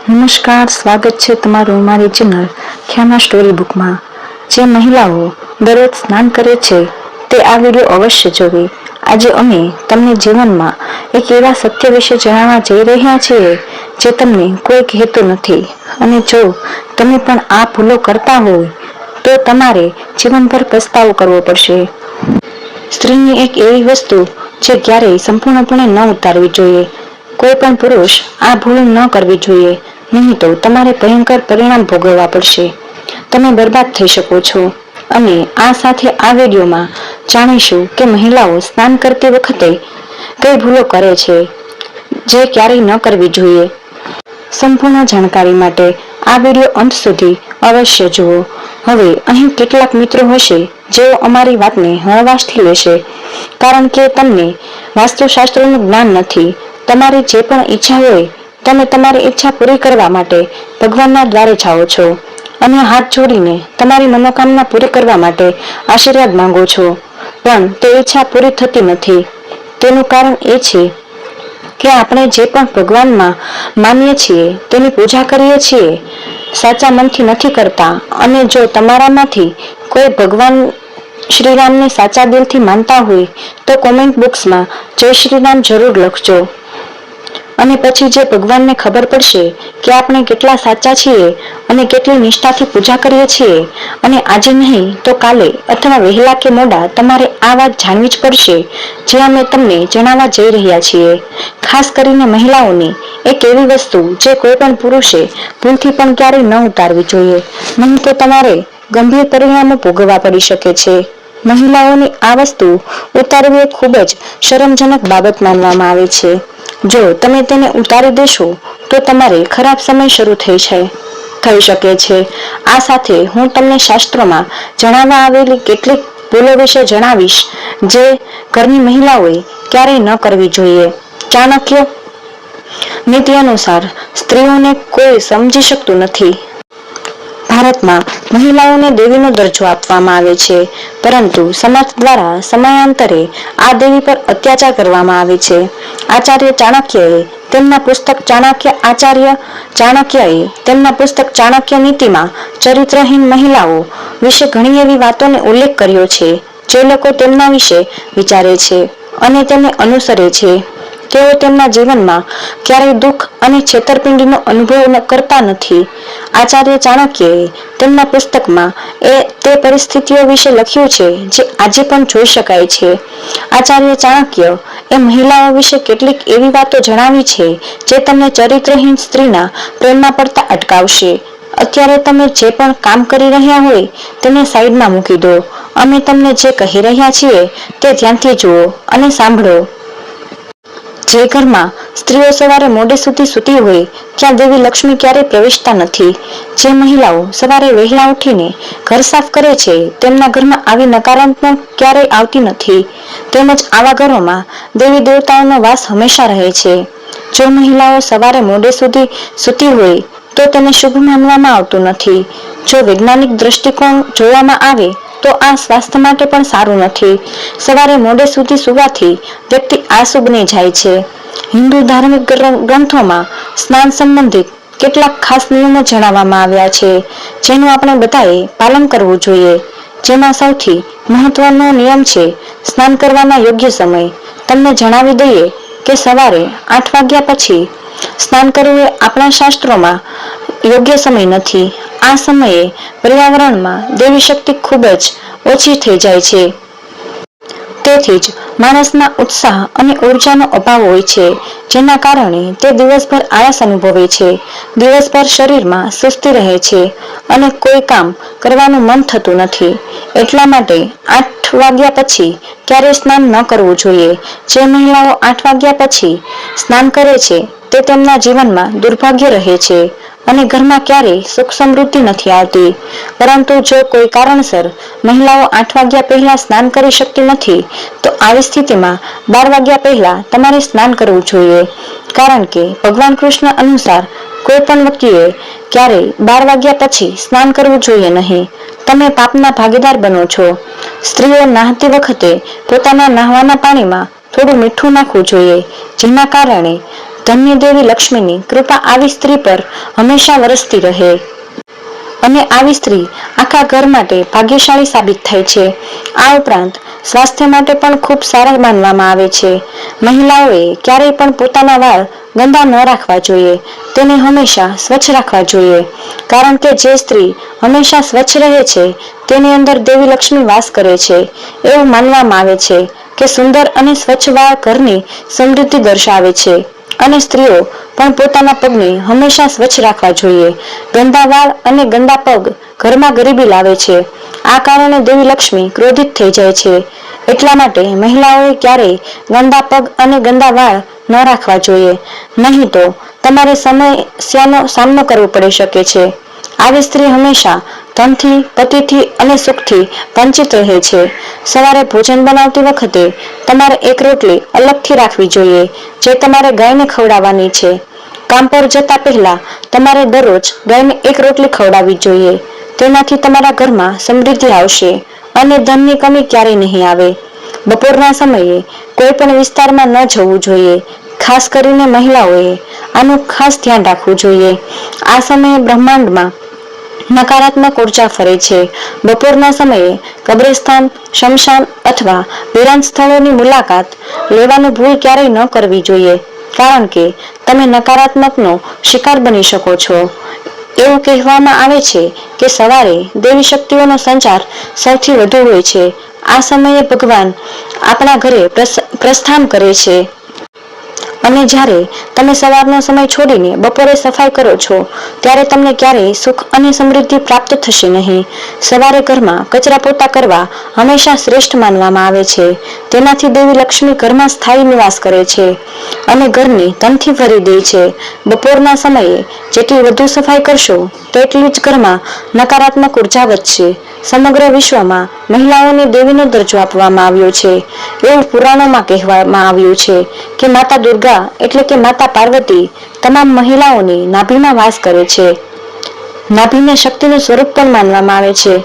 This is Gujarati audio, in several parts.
નમસ્કાર, સ્વાગત છે તમારું મારી ચેનલ ખ્યાના સ્ટોરી બુકમાં. જે મહિલાઓ દરરોજ સ્નાન કરે છે તે આ વિડીયો અવશ્ય જોવે. આજે અમે તમને જીવનમાં એક એવા સત્ય વિશે જણાવવા જઈ રહ્યા છીએ જે તમને કોઈ કહેતું નથી, અને જો તમે પણ આ ભૂલો કરતા હોય તો તમારે જીવનભર પસ્તાવો કરવો પડશે. સ્ત્રીની એક એવી વસ્તુ જે ક્યારેય સંપૂર્ણપણે ન ઉતારવી જોઈએ. કોઈ પણ પુરુષ આ ભૂલ ન કરવી જોઈએ, નહીં તો તમારે ભયંકર પરિણામ ભોગવવા પડશે. તમે બરબાદ થઈ શકો છો. અને આ સાથે આ વિડીયોમાં જાણીશું કે મહિલાઓ સ્નાન કરતી વખતે કઈ ભૂલો કરે છે જે ક્યારેય ન કરવી જોઈએ. સંપૂર્ણ જાણકારી માટે આ વિડીયો અંત સુધી અવશ્ય જુઓ. હવે અહીં કેટલાક મિત્રો હશે જેઓ અમારી વાતને હળવાશથી લેશે, કારણ કે તમને વાસ્તુશાસ્ત્રનું જ્ઞાન નથી. તમારી જે પણ ઈચ્છા હોય તમે તમારી ઈચ્છા પૂરી કરવા માટે ભગવાનના દ્વારે જાઓ છો અને હાથ જોડીને તમારી મનોકામના પૂરી કરવા માટે આશીર્વાદ માંગો છો, પણ તે ઈચ્છા પૂરી થતી નથી. તેનું કારણ એ છે કે આપણે જે પણ ભગવાનમાં માનીએ છીએ તેની પૂજા કરીએ છીએ સાચા મનથી નથી કરતા. અને જો તમારામાંથી કોઈ ભગવાન શ્રીરામને સાચા દિલથી માનતા હોય તો કોમેન્ટ બોક્સમાં જય શ્રીરામ જરૂર લખજો. અને પછી જે ભગવાનને ખબર પડશે કે આપણે કેટલા સાચા છીએ અને કેટલી નિષ્ઠાથી પૂજા કરીએ છીએ, અને આજે નહીં તો કાલે અથવા વહેલા કે મોડા તમારે આ વાત જાણવી જ પડશે જે અમે તમને જણાવવા જઈ રહ્યા છીએ. ખાસ કરીને મહિલાઓની એક એવી વસ્તુ જે કોઈ પણ પુરુષે ભૂલથી પણ ક્યારેય ન ઉતારવી જોઈએ, નહીં તો તમારે ગંભીર પરિણામો ભોગવવા પડી શકે છે. મહિલાઓની આ વસ્તુ ઉતારવી એ ખૂબ જ શરમજનક બાબત માનવામાં આવે છે. જો તમે તેને ઉતારી દેશો તો તમારે ખરાબ સમય શરૂ થઈ શકે છે. આ સાથે હું તમને શાસ્ત્રોમાં જણાવવા આવેલી કેટલીક ભૂલો વિશે જણાવીશ જે ઘરની મહિલાઓએ ક્યારેય ન કરવી જોઈએ. ચાણક્ય નીતિ અનુસાર સ્ત્રીઓને કોઈ સમજી શકતું નથી. ભારતમાં મહિલાઓને દેવીનો દરજ્જો આપવામાં આવે છે, પરંતુ સમાજ દ્વારા સમયાંતરે આ દેવી પર અત્યાચાર કરવામાં આવે છે. આચાર્ય ચાણક્યએ તેમના પુસ્તક ચાણક્ય નીતિમાં ચરિત્રહીન મહિલાઓ વિશે ઘણી એવી વાતોનો ઉલ્લેખ કર્યો છે. જે લોકો તેમના વિશે વિચારે છે અને તેને અનુસરે છે તેઓ તેમના જીવનમાં ક્યારેય દુઃખ અને છેતરપિંડીનો અનુભવ કરતા નથી. આચાર્ય ચાણક્યએ તેમના પુસ્તકમાં તે પરિસ્થિતિઓ વિશે લખ્યું છે જે આજે પણ જોઈ શકાય છે. આચાર્ય ચાણક્ય એ મહિલાઓ વિશે કેટલીક એવી વાતો જણાવી છે જે તમને ચરિત્રહીન સ્ત્રીના પ્રેમમાં પડતા અટકાવશે. અત્યારે તમે જે પણ કામ કરી રહ્યા હોય તેને સાઈડમાં મૂકી દો. અમે તમને જે કહી રહ્યા છીએ તે ધ્યાનથી જુઓ અને સાંભળો. જે ઘરમાં સ્ત્રીઓ સવારે મોડે સુધી સૂતી હોય ત્યાં દેવી લક્ષ્મી ક્યારેય પ્રવેશતા નથી. જે મહિલાઓ સવારે વહેલા ઉઠીને ઘર સાફ કરે છે તેમના ઘરમાં આવી નકારાત્મક ક્યારેય આવતી નથી. તેમજ આવા ઘરોમાં દેવી દેવતાઓનો વાસ હંમેશા રહે છે. જો મહિલાઓ સવારે મોડે સુધી સૂતી હોય તો તેને શુભ માનવામાં આવતું નથી. જો વૈજ્ઞાનિક દ્રષ્ટિકોણ જોવામાં આવે તો આ સ્વાસ્થ્ય માટે પણ સારું નથી. સવારે મોડે સુધી સૂવાથી વ્યક્તિ આળસુ બની જાય છે. હિન્દુ ધાર્મિક ગ્રંથોમાં સ્નાન સંબંધિત કેટલાક ખાસ નિયમો જણાવવામાં આવ્યા છે જેનું આપણે બધાએ પાલન કરવું જોઈએ. જેમાં સૌથી મહત્વનો નિયમ છે સ્નાન કરવાનો યોગ્ય સમય. તમને જણાવી દઈએ કે સવારે 8 વાગ્યા પછી સ્નાન કરવું એ આપણા શાસ્ત્રોમાં યોગ્ય સમય નથી. આ સમયે પર્યાવરણમાં દેવી શક્તિ ખૂબ જ ઓછી થઈ જાય છે. તેથી જ માણસના ઉત્સાહ અને ઉર્જાનો અભાવ હોય છે, જેના કારણે તે દિવસભર આળસ અનુભવે છે. દિવસભર શરીરમાં સુસ્તી રહે છે અને કોઈ કામ કરવાનું મન થતું નથી. એટલા માટે 8 વાગ્યા પછી ક્યારેય સ્નાન ન કરવું જોઈએ. જે મહિલાઓ 8 વાગ્યા પછી સ્નાન કરે છે તે તેમના જીવનમાં દુર્ભાગ્ય રહે છે અને ઘરમાં ક્યારેય સુખ સમૃદ્ધિ નથી આવતી. પરંતુ જો કોઈ કારણસર મહિલાઓ 8 વાગ્યા પહેલા સ્નાન કરી શકતી નથી તો આવી સ્થિતિમાં 12 વાગ્યા પહેલા તમારે સ્નાન કરવું જોઈએ, કારણ કે ભગવાન કૃષ્ણ અનુસાર કોઈ પણ વ્યક્તિએ ક્યારેય 12 વાગ્યા પછી સ્નાન કરવું જોઈએ નહીં. તમે પાપના ભાગીદાર બનો છો. સ્ત્રીઓ નહાતી વખતે પોતાના નહાવાના પાણીમાં થોડું મીઠું નાખવું જોઈએ, જેના કારણે ધન્ય દેવી લક્ષ્મીની કૃપા આવી સ્ત્રી પર હંમેશા વરસતી રહે અને આવી સ્ત્રી આખા ઘર માટે ભાગ્યશાળી સાબિત થાય છે. આ ઉપરાંત સ્વાસ્થ્ય માટે પણ ખૂબ સારા માનવામાં આવે છે. મહિલાઓએ ક્યારેય પણ પોતાના વાળ ગંદા ન રાખવા જોઈએ. તેને હંમેશા સ્વચ્છ રાખવા જોઈએ, કારણ કે જે સ્ત્રી હંમેશા સ્વચ્છ રહે છે તેની અંદર દેવી લક્ષ્મી વાસ કરે છે. એવું માનવામાં આવે છે કે સુંદર અને સ્વચ્છ વાળ ઘરની સમૃદ્ધિ દર્શાવે છે અને સ્ત્રીઓ પણ પોતાના પગને હંમેશા સ્વચ્છ રાખવા જોઈએ. ગંદા વાળ અને ગંદા પગ ઘરમાં ગરીબી લાવે છે. આ કારણે દેવી લક્ષ્મી ક્રોધિત થઈ જાય છે. એટલા માટે મહિલાઓએ ક્યારેય ગંદા પગ અને ગંદા વાળ ન રાખવા જોઈએ, નહીં તો તમારે સમસ્યાનો સામનો કરવો પડી શકે છે. આવી સ્ત્રી હંમેશા ધનથી, પતિથી અને સુખથી વંચિત રહે છે. સવારે ભોજન બનાવતી વખતે તમારે એક રોટલી અલગથી રાખવી જોઈએ જે તમારે ગાયને ખવડાવવાની છે. કામ પર જતા પહેલા તમારે દરરોજ ગાયને એક રોટલી ખવડાવવી જોઈએ. તેનાથી તમારા ઘરમાં સમૃદ્ધિ આવશે અને ધનની કમી ક્યારેય નહીં આવે. બપોરના સમયે કોઈ પણ વિસ્તારમાં ન જવું જોઈએ. ખાસ કરીને મહિલાઓએ આનું ખાસ ધ્યાન રાખવું જોઈએ. આ સમયે બ્રહ્માંડમાં નકારાત્મક ઉર્જા ફરે છે. બપોરના સમયે કબ્રસ્તાન, શમશાન અથવા વિરાન સ્થળોની મુલાકાત લેવાનું ભૂલ ક્યારેય ન કરવી જોઈએ, કારણ કે તમે નકારાત્મકનો શિકાર બની શકો છો. એવું કહેવામાં આવે છે કે સવારે દેવી શક્તિઓનો સંચાર સૌથી વધુ હોય છે. આ સમયે ભગવાન આપણા ઘરે પ્રસ્થાન કરે છે અને જ્યારે તમે સવારનો સમય છોડીને બપોરે સફાઈ કરો છો ત્યારે તમને ક્યારેય સુખ અને સમૃદ્ધિ પ્રાપ્ત થશે નહીં. સવારે ઘરમાં કચરા પોતા કરવા હંમેશા શ્રેષ્ઠ માનવામાં આવે છે. તેનાથી દેવી લક્ષ્મી ઘરમાં સ્થાયી નિવાસ કરે છે અને ઘરની ધનથી ભરી દે છે. બપોરના સમયે જેટલી વધુ સફાઈ કરશો તેટલી જ ઘરમાં નકારાત્મક ઉર્જા વધશે. સમગ્ર વિશ્વમાં મહિલાઓને દેવીનો દરજ્જો આપવામાં આવ્યો છે. એવું પુરાણોમાં કહેવામાં આવ્યું છે કે માતા દુર્ગા એટલે કે માતા પાર્વતી તમામ મહિલાઓની નાભીમાં વાસ કરે છે. નાભીને શક્તિનું સ્વરૂપ પણ માનવામાં આવે છે.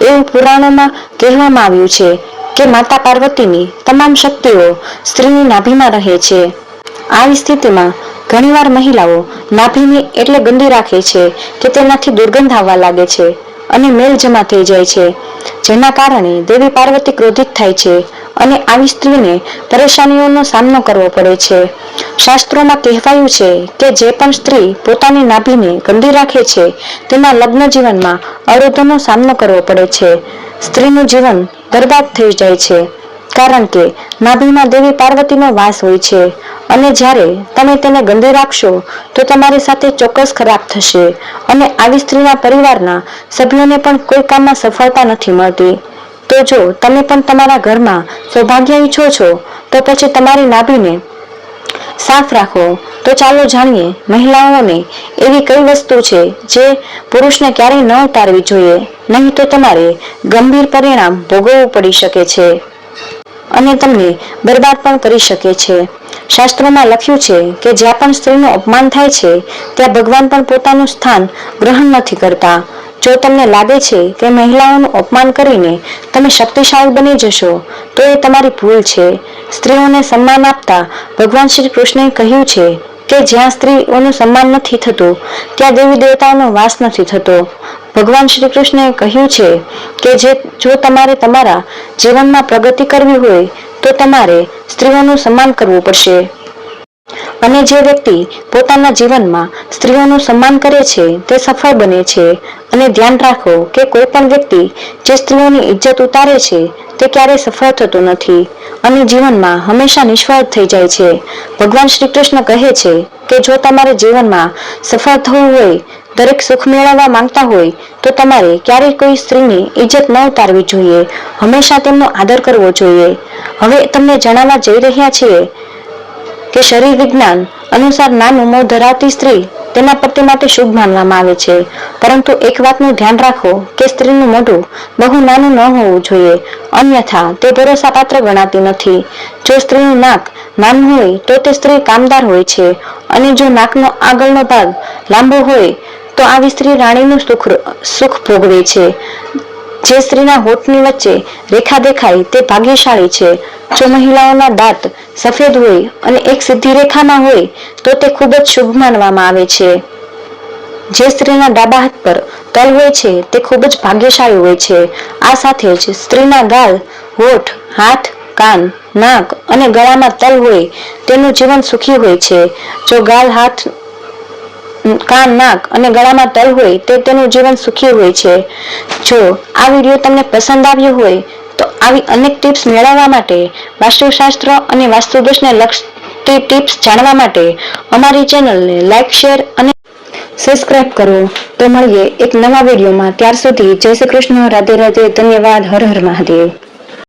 એવું પુરાણોમાં કહેવામાં આવ્યું છે કે માતા પાર્વતીની તમામ શક્તિઓ સ્ત્રીની નાભીમાં રહે છે. આવી સ્થિતિમાં ઘણીવાર મહિલાઓ નાભીને એટલે ગંદી રાખે છે કે તેનાથી દુર્ગંધ આવવા લાગે છે અને મેલ જમા થઈ જાય છે, જેના કારણે દેવી પાર્વતી ક્રોધિત થાય છે અને આવી સ્ત્રીને પરેશાનીઓનો સામનો કરવો પડે છે. શાસ્ત્રોમાં કહેવાયું છે કે જે પણ સ્ત્રી પોતાની નાભીને ગંદી રાખે છે તેના લગ્ન જીવનમાં અવરોધોનો સામનો કરવો પડે છે. સ્ત્રીનું જીવન બરબાદ થઈ જાય છે, કારણ કે નાભીમાં દેવી પાર્વતીનો વાસ હોય છે અને જ્યારે તમે તેને ગંદી રાખશો તો તમારી સાથે ચોક્કસ ખરાબ થશે અને આવી સ્ત્રીના પરિવારના સભ્યોને પણ કોઈ કામમાં સફળતા નથી મળતી. તો જો તમે પણ તમારા ઘરમાં સૌભાગ્ય ઈચ્છો છો તો પછી તમારી નાભીને સાફ રાખો. તો ચાલો જાણીએ મહિલાઓને એવી કઈ વસ્તુ છે જે પુરુષને ક્યારેય ન ઉતારવી જોઈએ, નહીં તો તમારે ગંભીર પરિણામ ભોગવવું પડી શકે છે અને તમને બરબાદ પણ કરી શકે છે. શાસ્ત્રોમાં લખ્યું છે કે જ્યાં પણ સ્ત્રીનું અપમાન થાય છે ત્યાં ભગવાન પણ પોતાનું સ્થાન ગ્રહણ નથી કરતા. જો તમને લાગે છે કે મહિલાઓનું અપમાન કરીને તમે શક્તિશાળી બની જશો તો એ તમારી ભૂલ છે. સ્ત્રીઓને સન્માન આપતા ભગવાન શ્રી કૃષ્ણએ કહ્યું છે કે જ્યાં સ્ત્રીઓનું સન્માન નથી થતું ત્યાં દેવી દેવતાઓનો વાસ નથી થતો. ભગવાન શ્રી કૃષ્ણએ કહ્યું છે કે જો તમારે તમારા જીવનમાં પ્રગતિ કરવી હોય તો તમારે સ્ત્રીઓનું સન્માન કરવું પડશે. અને જે વ્યક્તિ પોતાના જીવનમાં સ્ત્રીઓનું સન્માન કરે છે તે સફળ બને છે. અને ધ્યાન રાખો કે કોઈ પણ વ્યક્તિ જે સ્ત્રીઓની ઇજ્જત ઉતારે છે તે ક્યારેય સફળ થતો નથી અને જીવનમાં હંમેશા નિષ્ફળ થઈ જાય છે. ભગવાન શ્રી કૃષ્ણ કહે છે કે જો તમારે જીવનમાં સફળ થવું હોય, દરેક સુખ મેળવવા માંગતા હોય તો તમારે ક્યારેય કોઈ સ્ત્રીની ઇજ્જત ન ઉતારવી જોઈએ, હંમેશા તેમનો આદર કરવો જોઈએ. હવે તમને જણાવવા જઈ રહ્યા છીએ કે શરીર વિજ્ઞાન અનુસાર નાનું મોં ધરાવતી સ્ત્રી તેના પતિ માટે શુભ માનવામાં આવે છે, પરંતુ એક વાતનું ધ્યાન રાખો કે સ્ત્રીનું મોઢું બહુ નાનું ન હોવું જોઈએ, અન્યથા તે ભરોસાપાત્ર ગણાતી નથી. જો સ્ત્રીનું નાક નાનું હોય તો તે સ્ત્રી કામદાર હોય છે અને જો નાકનો આગળનો ભાગ લાંબો હોય તો આવી સ્ત્રી રાણીનું સુખ ભોગવે છે. જે સ્ત્રીના હોઠની વચ્ચે રેખા દેખાય તે ભાગ્યશાળી છે. જો મહિલાઓના દાંત સફેદ હોય અને એક સીધી રેખામાં હોય તો તે ખૂબ જ શુભ માનવામાં આવે છે. જે સ્ત્રીના ડાબા હાથ પર તલ હોય છે તે ખૂબ જ ભાગ્યશાળી હોય છે. આ સાથે જ સ્ત્રીના ગાલ, હોઠ, હાથ, કાન, નાક અને ગળામાં તલ હોય તેનું જીવન સુખી હોય છે. જો ગાલ, હાથ, કાન, નાક અને ગળામાં તલ હોય તો તેનું જીવન સુખી હોય છે. જો આ વિડીયો તમને પસંદ આવ્યો હોય તો આવી અનેક ટિપ્સ મેળવવા માટે, વાસ્તુશાસ્ત્ર અને વાસ્તુદોષને લગતી ટિપ્સ જાણવા માટે અમારી ચેનલને લાઈક, શેર અને સબસ્ક્રાઇબ કરો. તો મળીએ એક નવા વિડીયોમાં. ત્યાર સુધી જય શ્રી કૃષ્ણ, રાધે રાધે, ધન્યવાદ, હર હર મહાદેવ.